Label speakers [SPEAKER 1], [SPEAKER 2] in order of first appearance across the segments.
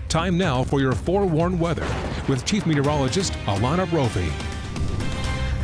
[SPEAKER 1] Time now for your forewarned weather with Chief Meteorologist Alana Brophy.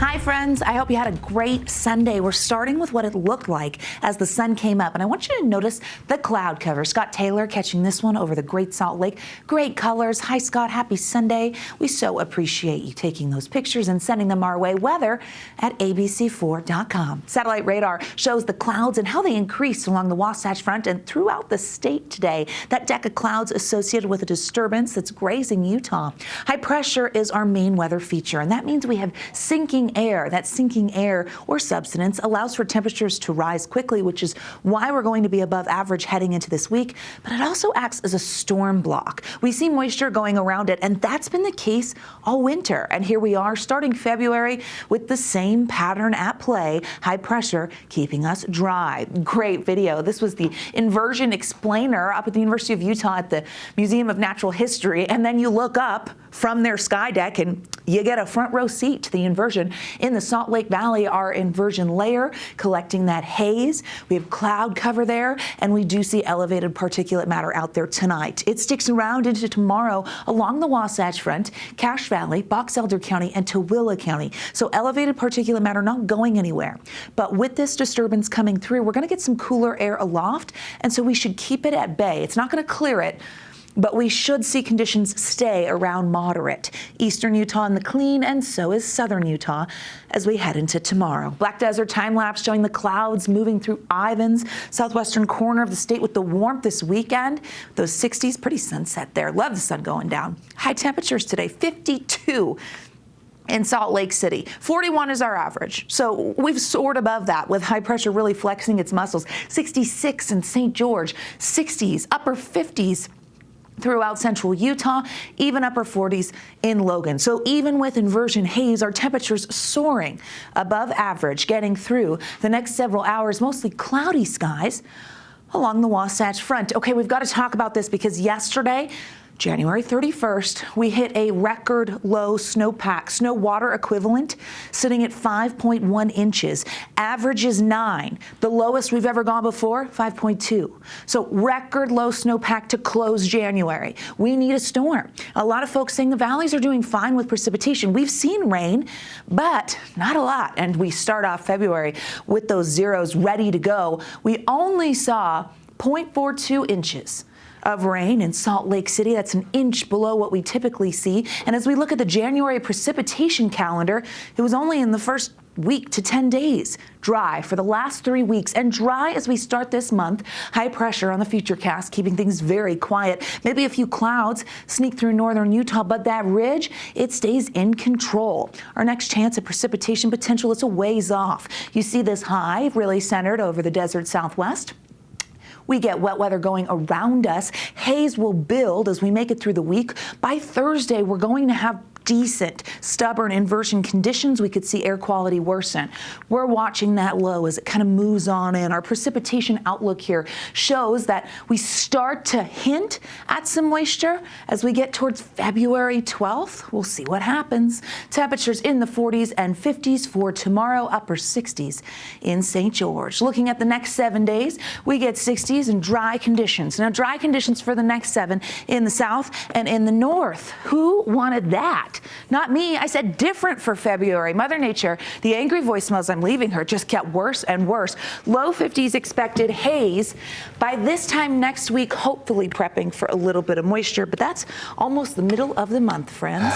[SPEAKER 2] Hi friends, I hope you had a great Sunday. We're starting with what it looked like as the sun came up, and I want you to notice the cloud cover. Scott Taylor catching this one over the Great Salt Lake. Great colors. Hi Scott, happy Sunday. We so appreciate you taking those pictures and sending them our way. Weather at abc4.com. Satellite radar shows the clouds and how they increased along the Wasatch Front and throughout the state today. That deck of clouds associated with a disturbance that's grazing Utah. High pressure is our main weather feature, and that means we have sinking air. That sinking air or subsidence allows for temperatures to rise quickly, which is why we're going to be above average heading into this week, but it also acts as a storm block. We see moisture going around it, and that's been the case all winter. And here we are starting February with the same pattern at play, high pressure keeping us dry. Great video. This was the inversion explainer up at the University of Utah at the Museum of Natural History, and then you look up from their sky deck and you get a front row seat to the inversion. In the Salt Lake Valley, our inversion layer collecting that haze. We have cloud cover there, and we do see elevated particulate matter out there tonight. It sticks around into tomorrow along the Wasatch Front, Cache Valley, Box Elder County, and Tooele County. So elevated particulate matter not going anywhere. But with this disturbance coming through, we're going to get some cooler air aloft, and so we should keep it at bay. It's not going to clear it, but we should see conditions stay around moderate. Eastern Utah in the clean, and so is southern Utah as we head into tomorrow. Black Desert time lapse showing the clouds moving through Ivins, southwestern corner of the state with the warmth this weekend. Those 60s, pretty sunset there. Love the sun going down. High temperatures today, 52. In Salt Lake City. 41 is our average. So we've soared above that with high pressure really flexing its muscles. 66 in St. George, 60s, upper 50s throughout central Utah, even upper 40s in Logan. So even with inversion haze, our temperatures soaring above average, getting through the next several hours, mostly cloudy skies along the Wasatch Front. Okay, we've got to talk about this because yesterday, January 31st, we hit a record low snowpack, snow water equivalent, sitting at 5.1 inches. Average is 9. The lowest we've ever gone before, 5.2. So record low snowpack to close January. We need a storm. A lot of folks saying the valleys are doing fine with precipitation. We've seen rain, but not a lot. And we start off February with those zeros ready to go. We only saw 0.42 inches of rain in Salt Lake City. That's an inch below what we typically see. And as we look at the January precipitation calendar, it was only in the first week to 10 days. Dry for the last 3 weeks and dry as we start this month. High pressure on the futurecast, keeping things very quiet. Maybe a few clouds sneak through northern Utah, but that ridge, it stays in control. Our next chance of precipitation potential is a ways off. You see this high really centered over the desert southwest. We get wet weather going around us. Haze will build as we make it through the week. By Thursday, we're going to have decent, stubborn inversion conditions. We could see air quality worsen. We're watching that low as it kind of moves on in. Our precipitation outlook here shows that we start to hint at some moisture as we get towards February 12th. We'll see what happens. Temperatures in the 40s and 50s for tomorrow, upper 60s in St. George. Looking at the next 7 days, we get 60s and dry conditions. Now, dry conditions for the next 7 in the south and in the north. Who wanted that? Not me. I said different for February. Mother Nature, the angry voicemails I'm leaving her just get worse and worse. Low 50s expected, haze. By this time next week, hopefully prepping for a little bit of moisture, but that's almost the middle of the month, friends.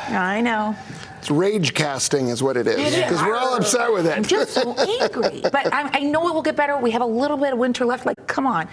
[SPEAKER 2] I know.
[SPEAKER 3] It's rage casting is what it is, because we're all upset with it.
[SPEAKER 2] I'm just so angry. But I know it will get better. We have a little bit of winter left. Like, come on.